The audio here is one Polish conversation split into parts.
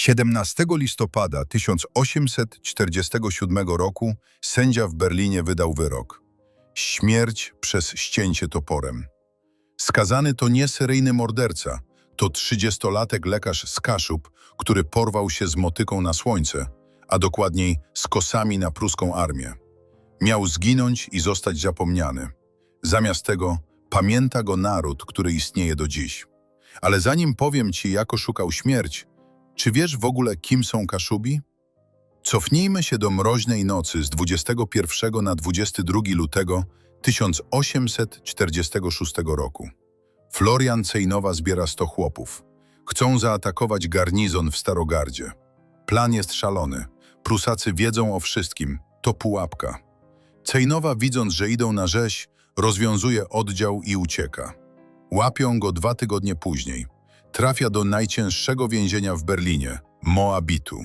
17 listopada 1847 roku sędzia w Berlinie wydał wyrok. Śmierć przez ścięcie toporem. Skazany to nie seryjny morderca, to 30-latek lekarz z Kaszub, który porwał się z motyką na słońce, a dokładniej z kosami na pruską armię. Miał zginąć i zostać zapomniany. Zamiast tego pamięta go naród, który istnieje do dziś. Ale zanim powiem ci, jak oszukał śmierć, czy wiesz w ogóle, kim są Kaszubi? Cofnijmy się do mroźnej nocy z 21 na 22 lutego 1846 roku. Florian Cejnowa zbiera 100 chłopów. Chcą zaatakować garnizon w Starogardzie. Plan jest szalony. Prusacy wiedzą o wszystkim. To pułapka. Cejnowa, widząc, że idą na rzeź, rozwiązuje oddział i ucieka. Łapią go 2 tygodnie później. Trafia do najcięższego więzienia w Berlinie, Moabitu.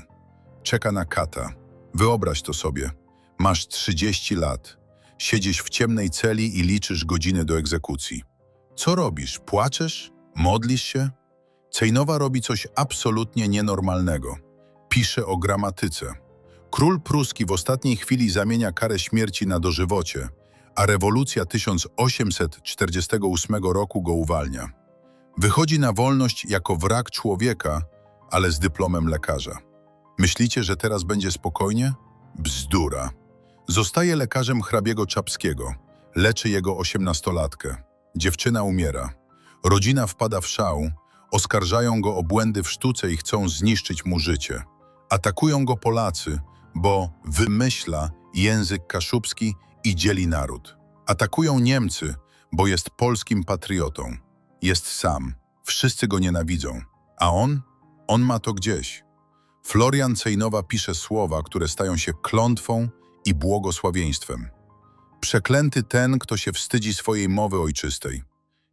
Czeka na kata. Wyobraź to sobie. Masz 30 lat. Siedzisz w ciemnej celi i liczysz godziny do egzekucji. Co robisz? Płaczesz? Modlisz się? Cejnowa robi coś absolutnie nienormalnego. Pisze o gramatyce. Król pruski w ostatniej chwili zamienia karę śmierci na dożywocie, a rewolucja 1848 roku go uwalnia. Wychodzi na wolność jako wrak człowieka, ale z dyplomem lekarza. Myślicie, że teraz będzie spokojnie? Bzdura. Zostaje lekarzem hrabiego Czapskiego. Leczy jego 18-latkę. Dziewczyna umiera. Rodzina wpada w szał. Oskarżają go o błędy w sztuce i chcą zniszczyć mu życie. Atakują go Polacy, bo wymyśla język kaszubski i dzieli naród. Atakują Niemcy, bo jest polskim patriotą. Jest sam. Wszyscy go nienawidzą. A on? On ma to gdzieś. Florian Cejnowa pisze słowa, które stają się klątwą i błogosławieństwem. Przeklęty ten, kto się wstydzi swojej mowy ojczystej.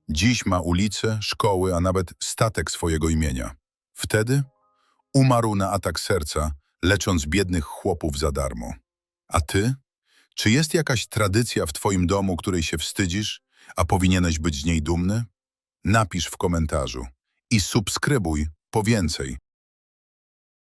Dziś ma ulice, szkoły, a nawet statek swojego imienia. Wtedy umarł na atak serca, lecząc biednych chłopów za darmo. A ty? Czy jest jakaś tradycja w twoim domu, której się wstydzisz, a powinieneś być z niej dumny? Napisz w komentarzu i subskrybuj po więcej.